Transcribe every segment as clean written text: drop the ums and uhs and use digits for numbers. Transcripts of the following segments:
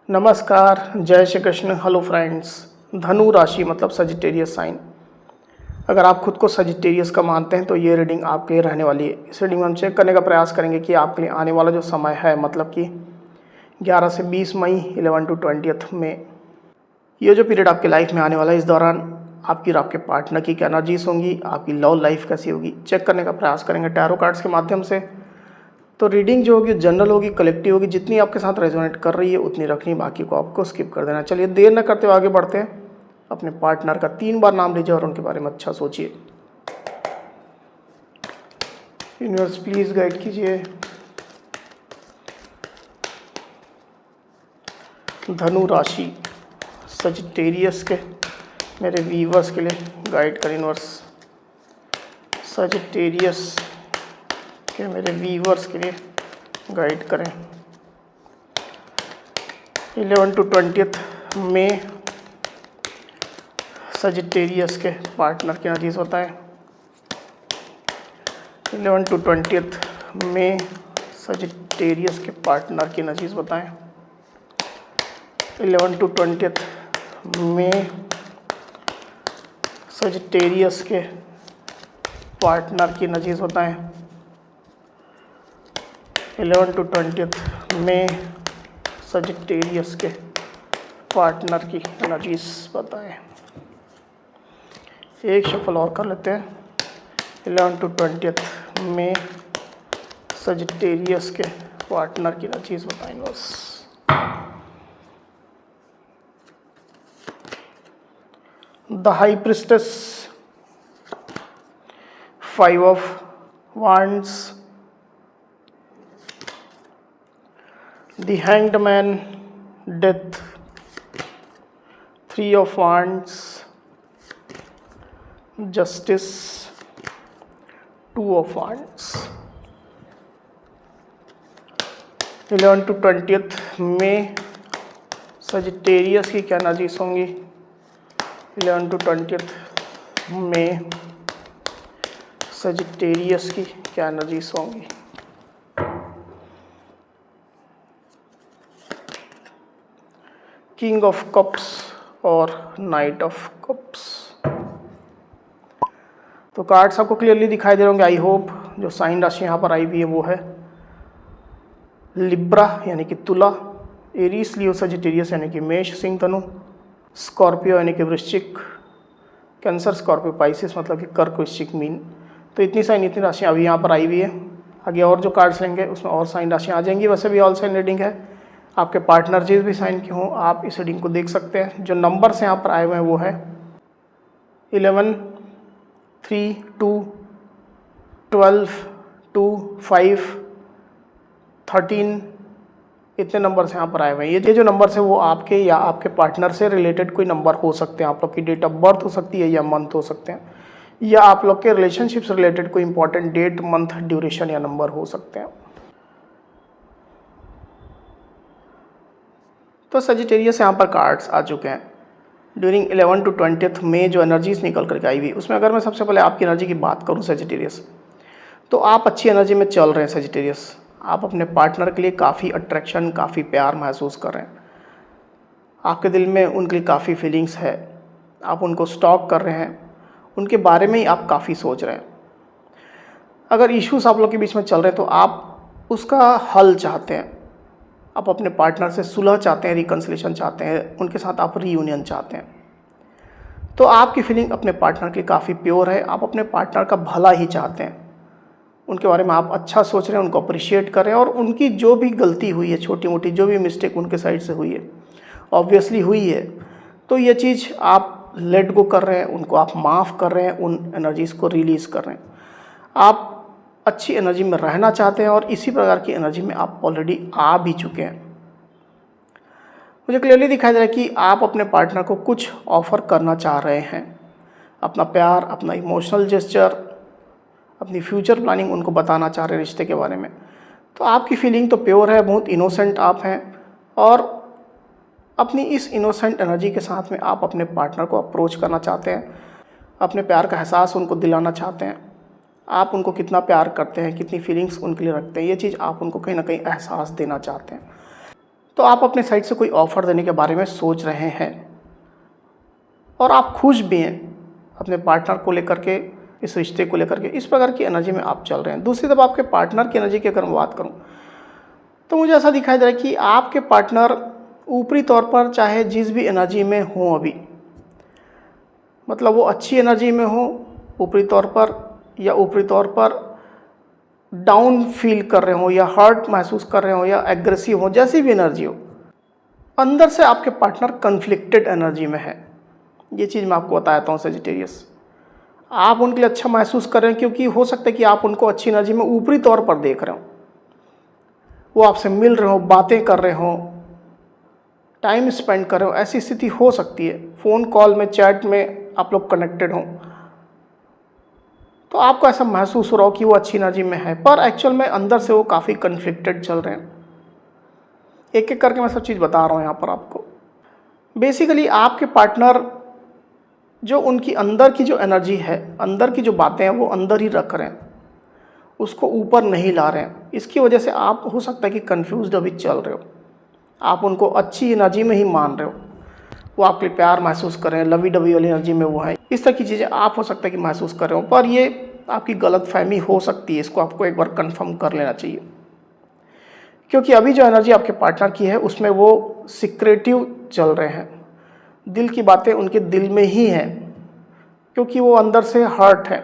नमस्कार, जय Shri Krishna. Hello friends. धनु राशि मतलब सजिटेरियस साइन। अगर आप खुद को सजिटेरियस का मानते हैं तो ये रीडिंग आपके लिए रहने वाली है। इस रीडिंग में हम चेक करने का प्रयास करेंगे कि आपके लिए आने वाला जो समय है मतलब कि 11 से 20 मई 11 to 20 में ये जो पीरियड आपके लाइफ में आने वाला है, इस दौरान आपकी और आपके पार्टनर की क्या एनर्जीज होंगी, आपकी लव लाइफ कैसी होगी, चेक करने का प्रयास करेंगे टैरो कार्ड्स के माध्यम से। तो रीडिंग जो होगी जनरल होगी, कलेक्टिव होगी, जितनी आपके साथ रेजोनेट कर रही है उतनी रखनी, बाकी को आपको स्किप कर देना। चलिए देर न करते हुए आगे बढ़ते हैं। अपने पार्टनर का 3 बार नाम लीजिए और उनके बारे में अच्छा सोचिए। यूनिवर्स प्लीज गाइड कीजिए। धनु राशि सजिटेरियस के मेरे व्यूवर्स के लिए गाइड करें यूनिवर्स। सजिटेरियस के मेरे व्यूवर्स के लिए गाइड करें। 11 to 20 में सजिटेरियस के पार्टनर की एनर्जीज बताएं। 11 to 20 में सजिटेरियस के पार्टनर की एनर्जीज बताएं। 11 to 20 में सजिटेरियस के पार्टनर की एनर्जीज बताएं। 11 to 20 में सजिटेरियस के पार्टनर की एनर्जीज बताएं। एक शफल और कर लेते हैं। 11 to 20 में सजिटेरियस के पार्टनर की एनर्जीज बताएं बस। The high priestess, 5 of wands, the hanged man, death, 3 of wands, justice, 2 of wands। 11 to 20 में सजिटेरियस की क्या एनर्जीज होंगी। 11 to 20 में सजिटेरियस की क्या एनर्जीज होंगी। किंग ऑफ कप्स और नाइट ऑफ कप्स। तो कार्ड्स आपको क्लियरली दिखाई दे रहे होंगे आई होप। जो साइन राशि यहाँ पर आई हुई है वो है लिब्रा यानी कि तुला, एरीस लियो सजिटेरियस यानी कि मेष सिंह धनु, स्कॉर्पियो यानी कि वृश्चिक, कैंसर स्कॉर्पियो पाइसिस मतलब कि कर्क वृश्चिक मीन। तो इतनी साइन इतनी राशियाँ अभी यहाँ पर आई हुई है। आगे और जो कार्ड्स लेंगे उसमें और साइन राशियाँ आ जाएंगी। वैसे भी ऑल साइन रीडिंग है, आपके पार्टनर जिस भी साइन के हों आप इस रीडिंग को देख सकते हैं। जो नंबर्स यहाँ पर आए हुए हैं वो है 11, 3, 2, 12, 2, 5, 13, इतने नंबर्स यहाँ पर आए हुए हैं। ये जो नंबर्स है वो आपके या आपके पार्टनर से रिलेटेड कोई नंबर हो सकते हैं। आप लोग की डेट ऑफ बर्थ हो सकती है या मंथ हो सकते हैं, या आप लोग के रिलेशनशिप से रिलेटेड कोई इंपॉर्टेंट डेट, मंथ, ड्यूरेशन या नंबर हो सकते हैं। तो सजिटेरियस यहाँ पर कार्ड्स आ चुके हैं। ड्यूरिंग 11 to 20 में जो एनर्जीज निकल करके आई हुई उसमें अगर मैं सबसे पहले आपकी एनर्जी की बात करूँ सजिटेरियस, तो आप अच्छी एनर्जी में चल रहे हैं सजिटेरियस। आप अपने पार्टनर के लिए काफ़ी अट्रैक्शन, काफ़ी प्यार महसूस कर रहे हैं। आपके दिल में उनके लिए काफ़ी फीलिंग्स है। आप उनको स्टॉक कर रहे हैं, उनके बारे में ही आप काफ़ी सोच रहे हैं। अगर इश्यूज आप लोग के बीच में चल रहे हैं तो आप उसका हल चाहते हैं। आप अपने पार्टनर से सुलह चाहते हैं, रिकन्सिलेशन चाहते हैं, उनके साथ आप रीयूनियन चाहते हैं। तो आपकी फीलिंग अपने पार्टनर के लिए काफ़ी प्योर है। आप अपने पार्टनर का भला ही चाहते हैं, उनके बारे में आप अच्छा सोच रहे हैं, उनको अप्रिशिएट कर रहे हैं, और उनकी जो भी गलती हुई है, छोटी मोटी जो भी मिस्टेक उनके साइड से हुई है, ऑब्वियसली हुई है, तो ये चीज़ आप लेट गो कर रहे हैं, उनको आप माफ़ कर रहे हैं, उन एनर्जीज़ को रिलीज़ कर रहे हैं। आप अच्छी एनर्जी में रहना चाहते हैं और इसी प्रकार की एनर्जी में आप ऑलरेडी आ भी चुके हैं। मुझे क्लियरली दिखाई दे रहा है कि आप अपने पार्टनर को कुछ ऑफ़र करना चाह रहे हैं, अपना प्यार, अपना इमोशनल जेस्चर, अपनी फ्यूचर प्लानिंग उनको बताना चाह रहे हैं रिश्ते के बारे में। तो आपकी फीलिंग तो प्योर है, बहुत इनोसेंट आप हैं, और अपनी इस इनोसेंट एनर्जी के साथ में आप अपने पार्टनर को अप्रोच करना चाहते हैं, अपने प्यार का एहसास उनको दिलाना चाहते हैं। आप उनको कितना प्यार करते हैं, कितनी फीलिंग्स उनके लिए रखते हैं, ये चीज़ आप उनको कहीं ना कहीं एहसास देना चाहते हैं। तो आप अपने साइड से कोई ऑफ़र देने के बारे में सोच रहे हैं और आप खुश भी हैं अपने पार्टनर को लेकर के, इस रिश्ते को लेकर के, इस प्रकार की एनर्जी में आप चल रहे हैं। दूसरी तरफ आपके पार्टनर की एनर्जी की अगर मैं बात करूं तो मुझे ऐसा दिखाई दे रहा है कि आपके पार्टनर ऊपरी तौर पर चाहे जिस भी एनर्जी में हो अभी, मतलब वो अच्छी एनर्जी में हो ऊपरी तौर पर, या ऊपरी तौर पर डाउन फील कर रहे हो, या हर्ट महसूस कर रहे हो, या एग्रेसिव हो, जैसी भी एनर्जी हो, अंदर से आपके पार्टनर कन्फ्लिक्टेड एनर्जी में है। ये चीज़ मैं आपको बताता हूँ सजिटेरियस। आप उनके लिए अच्छा महसूस कर रहे हैं क्योंकि हो सकता है कि आप उनको अच्छी एनर्जी में ऊपरी तौर पर देख रहे हो, वो आपसे मिल रहे हो, बातें कर रहे हो, टाइम स्पेंड कर रहे हो, ऐसी स्थिति हो सकती है। फ़ोन कॉल में, चैट में आप लोग कनेक्टेड हो, तो आपको ऐसा महसूस हो रहा हो कि वो अच्छी एनर्जी में है, पर एक्चुअल में अंदर से वो काफ़ी कन्फ्लिक्टेड चल रहे हैं। एक एक करके मैं सब चीज़ बता रहा हूँ यहाँ पर आपको। बेसिकली आपके पार्टनर जो उनकी अंदर की जो एनर्जी है, अंदर की जो बातें हैं, वो अंदर ही रख रहे हैं, उसको ऊपर नहीं ला रहे हैं। इसकी वजह से आप हो सकता है कि कंफ्यूज्ड अभी चल रहे हो, आप उनको अच्छी एनर्जी में ही मान रहे हो, वो आपके प्यार महसूस कर रहे हैं, लवी डवी वाली एनर्जी में वो है, इस तरह की चीज़ें आप हो सकता है कि महसूस कर रहे हो, पर ये आपकी गलत फहमी हो सकती है। इसको आपको एक बार कंफर्म कर लेना चाहिए, क्योंकि अभी जो एनर्जी आपके पार्टनर की है उसमें वो सिक्रेटिव चल रहे हैं, दिल की बातें उनके दिल में ही हैं, क्योंकि वो अंदर से हर्ट है,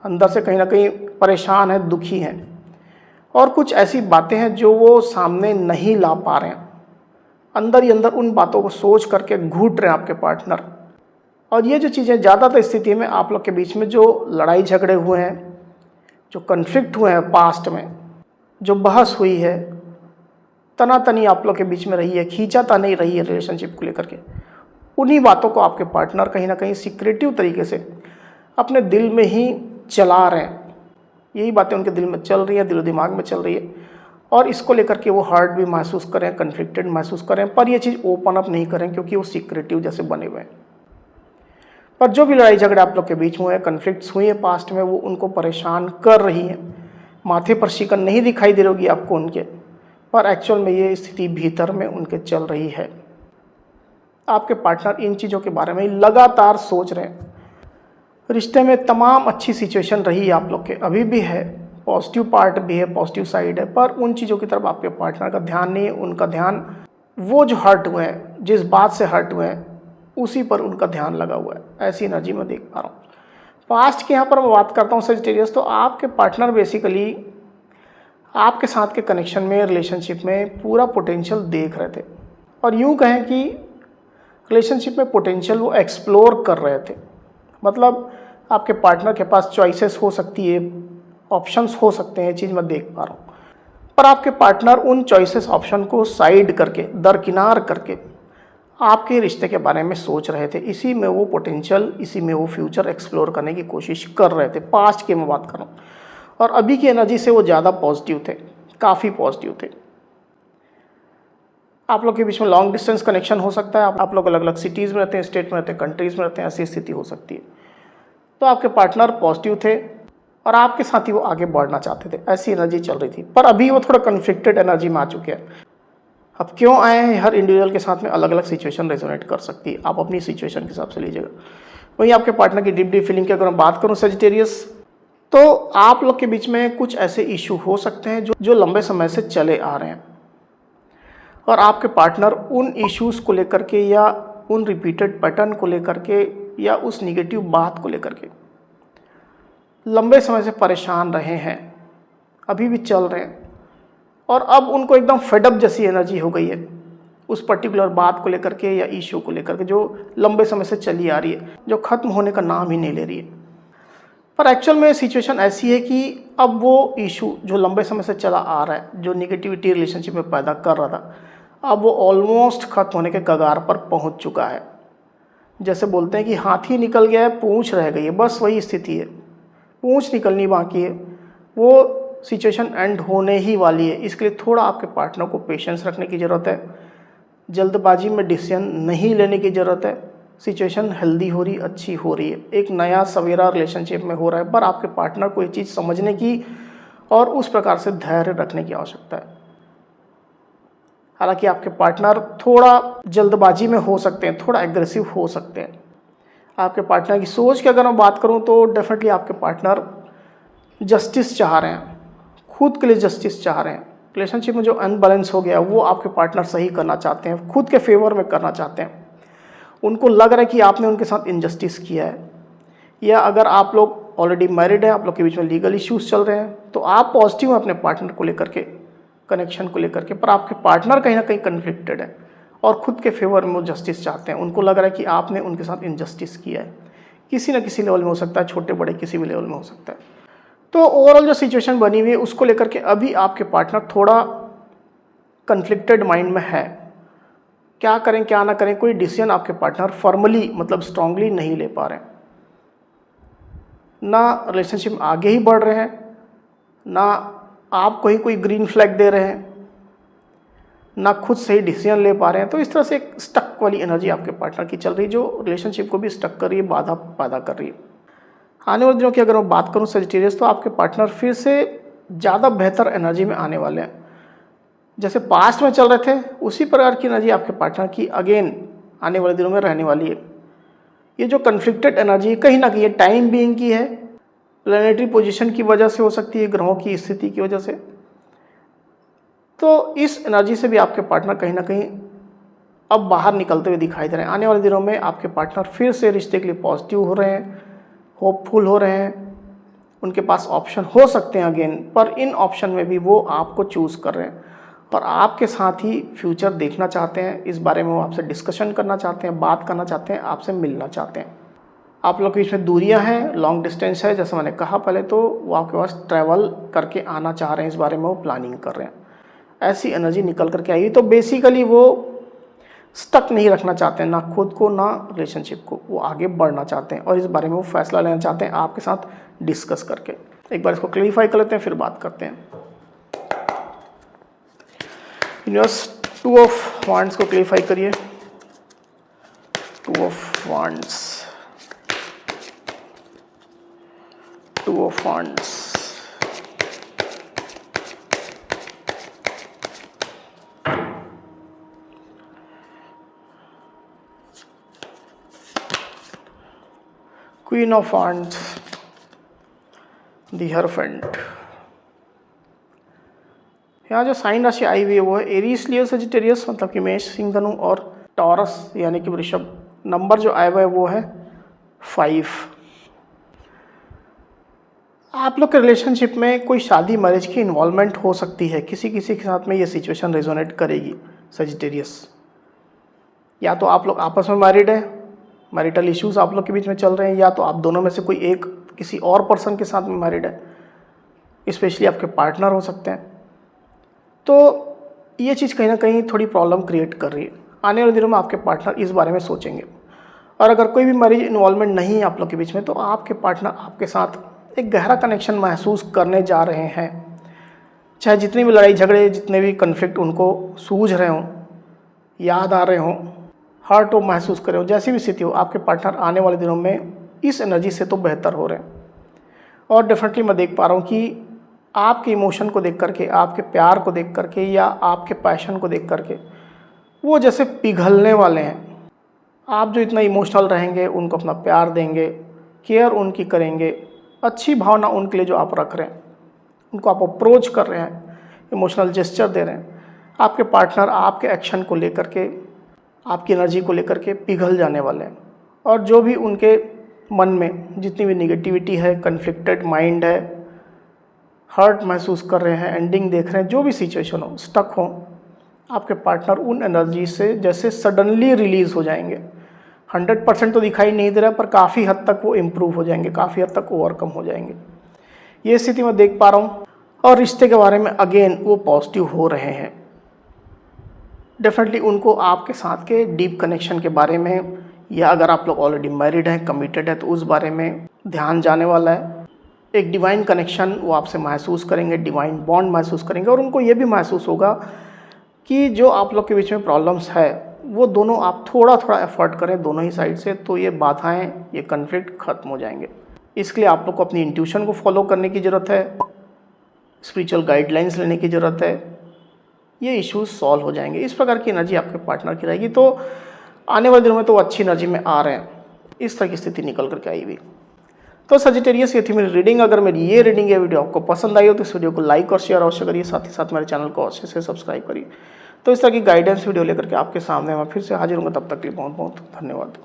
अंदर से कहीं ना कहीं परेशान है, दुखी हैं, और कुछ ऐसी बातें हैं जो वो सामने नहीं ला पा रहे हैं, अंदर ही अंदर उन बातों को सोच करके घूट रहे हैं आपके पार्टनर। और ये जो चीज़ें ज़्यादातर स्थिति में आप लोग के बीच में जो लड़ाई झगड़े हुए हैं, जो कन्फ्लिक्ट हुए हैं पास्ट में, जो बहस हुई है, तनातनी आप लोग के बीच में रही है, खींचातानी रही है रिलेशनशिप को लेकर के, उन्हीं बातों को आपके पार्टनर कहीं ना कहीं सीक्रेटिव तरीके से अपने दिल में ही चला रहे हैं। यही बातें उनके दिल में चल रही हैं, दिलो दिमाग में चल रही है, और इसको लेकर के वो हर्ट भी महसूस करें, कन्फ्लिक्टेड महसूस करें, पर ये चीज़ ओपन अप नहीं करें क्योंकि वो सीक्रेटिव जैसे बने हुए हैं। पर जो भी लड़ाई झगड़े आप लोग के बीच हुए हैं, कन्फ्लिक्ट्स हुई हैं पास्ट में, वो उनको परेशान कर रही हैं। माथे पर शिकन नहीं दिखाई दे रही होगी आपको उनके, पर एक्चुअल में ये स्थिति भीतर में उनके चल रही है। आपके पार्टनर इन चीज़ों के बारे में लगातार सोच रहे हैं। रिश्ते में तमाम अच्छी सिचुएशन रही है आप लोग के, अभी भी है, पॉजिटिव पार्ट भी है, पॉजिटिव साइड है, पर उन चीज़ों की तरफ आपके पार्टनर का ध्यान नहीं है। उनका ध्यान वो जो हर्ट हुए हैं, जिस बात से हर्ट हुए हैं, उसी पर उनका ध्यान लगा हुआ है। ऐसी एनर्जी में देख पा रहा हूँ। पास्ट की यहाँ पर मैं बात करता हूँ सजिटेरियस, तो आपके पार्टनर बेसिकली आपके साथ के कनेक्शन में, रिलेशनशिप में पूरा पोटेंशियल देख रहे थे, और यूँ कहें कि रिलेशनशिप में पोटेंशियल वो एक्सप्लोर कर रहे थे। मतलब आपके पार्टनर के पास चॉइसेस हो सकती है, ऑप्शंस हो सकते हैं, ये चीज़ मैं देख पा रहा हूँ, पर आपके पार्टनर उन चॉइसेस ऑप्शन को साइड करके, दरकिनार करके आपके रिश्ते के बारे में सोच रहे थे। इसी में वो पोटेंशियल, इसी में वो फ्यूचर एक्सप्लोर करने की कोशिश कर रहे थे। पास्ट की मैं बात कर रहा हूँ, और अभी की एनर्जी से वो ज़्यादा पॉजिटिव थे, काफ़ी पॉजिटिव थे। आप लोग के बीच में लॉन्ग डिस्टेंस कनेक्शन हो सकता है, आप लोग अलग अलग सिटीज़ में रहते हैं, स्टेट में रहते हैं, कंट्रीज़ में रहते हैं, ऐसी स्थिति हो सकती है। तो आपके पार्टनर पॉजिटिव थे और आपके साथ ही वो आगे बढ़ना चाहते थे, ऐसी एनर्जी चल रही थी। पर अभी वो थोड़ा कन्फ्लिक्टेड एनर्जी में आ चुके हैं। अब क्यों आए हैं, हर इंडिविजुअल के साथ में अलग अलग सिचुएशन रेजोनेट कर सकती है, आप अपनी सिचुएशन के हिसाब से लीजिएगा। वहीं आपके पार्टनर की डीप फीलिंग की अगर मैं बात करूँ सजिटेरियस, तो आप लोग के बीच में कुछ ऐसे इशू हो सकते हैं जो लंबे समय से चले आ रहे हैं, और आपके पार्टनर उन इश्यूज़ को लेकर के, या उन रिपीटेड पैटर्न को लेकर के, या उस निगेटिव बात को लेकर के लंबे समय से परेशान रहे हैं, अभी भी चल रहे हैं, और अब उनको एकदम फेडअप जैसी एनर्जी हो गई है उस पर्टिकुलर बात को लेकर के या इशू को लेकर के, जो लंबे समय से चली आ रही है, जो ख़त्म होने का नाम ही नहीं ले रही है। पर एक्चुअल में सिचुएशन ऐसी है कि अब वो इशू जो लंबे समय से चला आ रहा है, जो निगेटिविटी रिलेशनशिप में पैदा कर रहा था, अब वो ऑलमोस्ट ख़त्म होने के कगार पर पहुंच चुका है। जैसे बोलते हैं कि हाथी निकल गया है, पूंछ रह गई है, बस वही स्थिति है, पूंछ निकलनी बाकी है। वो सिचुएशन एंड होने ही वाली है। इसके लिए थोड़ा आपके पार्टनर को पेशेंस रखने की ज़रूरत है, जल्दबाजी में डिसीजन नहीं लेने की ज़रूरत है। सिचुएशन हेल्दी हो रही, अच्छी हो रही है, एक नया सवेरा रिलेशनशिप में हो रहा है, पर आपके पार्टनर को ये चीज़ समझने की और उस प्रकार से धैर्य रखने की आवश्यकता है। हालांकि आपके पार्टनर थोड़ा जल्दबाजी में हो सकते हैं, थोड़ा एग्रेसिव हो सकते हैं। आपके पार्टनर की सोच की अगर मैं बात करूं तो डेफिनेटली आपके पार्टनर जस्टिस चाह रहे हैं, खुद के लिए जस्टिस चाह रहे हैं। रिलेशनशिप में जो अनबैलेंस हो गया वो आपके पार्टनर सही करना चाहते हैं, खुद के फेवर में करना चाहते हैं। उनको लग रहा है कि आपने उनके साथ इनजस्टिस किया है, या अगर आप लोग ऑलरेडी मैरिड हैं, आप लोग के बीच में लीगल इश्यूज चल रहे हैं, तो आप पॉजिटिव हैं अपने पार्टनर को लेकर के, कनेक्शन को लेकर के, पर आपके पार्टनर कहीं ना कहीं कन्फ्लिक्टेड है और खुद के फेवर में वो जस्टिस चाहते हैं। उनको लग रहा है कि आपने उनके साथ इनजस्टिस किया है, किसी न किसी लेवल में हो सकता है, छोटे बड़े किसी भी लेवल में हो सकता है। तो ओवरऑल जो सिचुएशन बनी हुई है उसको लेकर के अभी आपके पार्टनर थोड़ा कन्फ्लिक्टेड माइंड में है। क्या करें क्या ना करें, कोई डिसीजन आपके पार्टनर फॉर्मली मतलब स्ट्रांगली नहीं ले पा रहे हैं। ना रिलेशनशिप में आगे ही बढ़ रहे हैं, ना आपको ही कोई ग्रीन फ्लैग दे रहे हैं, ना खुद सही डिसीजन ले पा रहे हैं। तो इस तरह से एक स्टक वाली एनर्जी आपके पार्टनर की चल रही है, जो रिलेशनशिप को भी स्टक कर रही है, बाधा पैदा कर रही है। आने वाले दिनों की अगर मैं बात करूं सजिटेरियस, तो आपके पार्टनर फिर से ज़्यादा बेहतर एनर्जी में आने वाले हैं। जैसे पास्ट में चल रहे थे उसी प्रकार की एनर्जी आपके पार्टनर की अगेन आने वाले दिनों में रहने वाली है। ये जो कन्फ्लिक्टेड एनर्जी कहीं ना कहीं टाइम बीइंग की है, प्लैनेटरी पोजीशन की वजह से हो सकती है, ग्रहों की स्थिति की वजह से। तो इस एनर्जी से भी आपके पार्टनर कहीं ना कहीं अब बाहर निकलते हुए दिखाई दे रहे हैं। आने वाले दिनों में आपके पार्टनर फिर से रिश्ते के लिए पॉजिटिव हो रहे हैं, होपफुल हो रहे हैं। उनके पास ऑप्शन हो सकते हैं अगेन, पर इन ऑप्शन में भी वो आपको चूज़ कर रहे हैं और आपके साथ ही फ्यूचर देखना चाहते हैं। इस बारे में वो आपसे डिस्कशन करना चाहते हैं, बात करना चाहते हैं, आपसे मिलना चाहते हैं। आप लोग के बीच में दूरियां हैं, लॉन्ग डिस्टेंस है, जैसे मैंने कहा पहले, तो वो आपके पास ट्रैवल करके आना चाह रहे हैं, इस बारे में वो प्लानिंग कर रहे हैं। ऐसी एनर्जी निकल करके आई। तो बेसिकली वो स्टक नहीं रखना चाहते हैं, ना खुद को ना रिलेशनशिप को, वो आगे बढ़ना चाहते हैं और इस बारे में वो फैसला लेना चाहते हैं आपके साथ डिस्कस करके। एक बार इसको क्लैरिफाई कर लेते हैं, फिर बात करते हैं। यूनिवर्स 2 ऑफ वांड्स को क्लैरिफाई करिए। 2 of wands, 2 of wands, queen of wands, the hierophant. यहाँ जो साइन राशि आई हुई है वो है एरीज, लियो, सजिटेरियस, मतलब कि मेष, सिंह, धनु और टॉरस यानी कि वृषभ। नंबर जो आया हुआ है वो है 5। आप लोग के रिलेशनशिप में कोई शादी मैरिज की इन्वॉल्वमेंट हो सकती है, किसी किसी के साथ में ये सिचुएशन रेजोनेट करेगी सजिटेरियस। या तो आप लोग आपस में मैरिड है, मैरिटल इश्यूज आप लोग के बीच में चल रहे हैं, या तो आप दोनों में से कोई एक किसी और पर्सन के साथ में मैरिड है, स्पेशली आपके पार्टनर हो सकते हैं। तो ये चीज़ कहीं ना कहीं थोड़ी प्रॉब्लम क्रिएट कर रही है। आने वाले दिनों में आपके पार्टनर इस बारे में सोचेंगे, और अगर कोई भी मैरिज इन्वॉल्वमेंट नहीं है आप लोग के बीच में, तो आपके पार्टनर आपके साथ एक गहरा कनेक्शन महसूस करने जा रहे हैं। चाहे जितनी भी लड़ाई झगड़े, जितने भी कन्फ्लिक्ट उनको सूझ रहे हों, याद आ रहे हों, हर्ट हो महसूस करें हो, जैसी भी स्थिति हो, आपके पार्टनर आने वाले दिनों में इस एनर्जी से तो बेहतर हो रहे हैं। और डेफिनेटली मैं देख पा रहा हूँ कि आपके इमोशन को देख करके, आपके प्यार को देख करके, या आपके पैशन को देख करके वो जैसे पिघलने वाले हैं। आप जो इतना इमोशनल रहेंगे, उनको अपना प्यार देंगे, केयर उनकी करेंगे, अच्छी भावना उनके लिए जो आप रख रहे हैं, उनको आप अप्रोच कर रहे हैं, इमोशनल जेस्चर दे रहे हैं, आपके पार्टनर आपके एक्शन को लेकर के, आपकी एनर्जी को लेकर के पिघल जाने वाले हैं। और जो भी उनके मन में जितनी भी निगेटिविटी है, कन्फ्लिक्टेड माइंड है, हर्ट महसूस कर रहे हैं, एंडिंग देख रहे हैं, जो भी सिचुएशन हो, स्टक हो, आपके पार्टनर उन एनर्जी से जैसे सडनली रिलीज़ हो जाएंगे। 100% तो दिखाई नहीं दे रहा, पर काफ़ी हद तक वो इम्प्रूव हो जाएंगे, काफ़ी हद तक ओवरकम हो जाएंगे। ये स्थिति मैं देख पा रहा हूँ। और रिश्ते के बारे में अगेन वो पॉजिटिव हो रहे हैं। डेफिनेटली उनको आपके साथ के डीप कनेक्शन के बारे में, या अगर आप लोग ऑलरेडी मैरिड हैं, कमिटेड है, तो उस बारे में ध्यान जाने वाला है। एक डिवाइन कनेक्शन वो आपसे महसूस करेंगे, डिवाइन बॉन्ड महसूस करेंगे, और उनको ये भी महसूस होगा कि जो आप लोग के बीच में प्रॉब्लम्स है वो दोनों आप थोड़ा थोड़ा एफर्ट करें दोनों ही साइड से, तो ये बाधाएं, ये कन्फ्लिक्ट खत्म हो जाएंगे। इसके लिए आप लोग को अपनी इंट्यूशन को फॉलो करने की ज़रूरत है, स्पिरिचुअल गाइडलाइंस लेने की ज़रूरत है, ये इश्यूज सॉल्व हो जाएंगे। इस प्रकार की एनर्जी आपके पार्टनर की रहेगी। तो आने वाले दिनों में तो वो अच्छी एनर्जी में आ रहे हैं, इस तरह की स्थिति निकल करके आई हुई। तो सजिटेरियस ये थी मेरी रीडिंग। अगर मेरी ये रीडिंग या वीडियो आपको पसंद आई हो तो इस वीडियो को लाइक और शेयर अवश्य करिए, साथ ही साथ मेरे चैनल को अवश्य से सब्सक्राइब करिए। तो इस तरह की गाइडेंस वीडियो लेकर के आपके सामने मैं फिर से हाजिर हूँगा। तब तक के लिए बहुत बहुत धन्यवाद।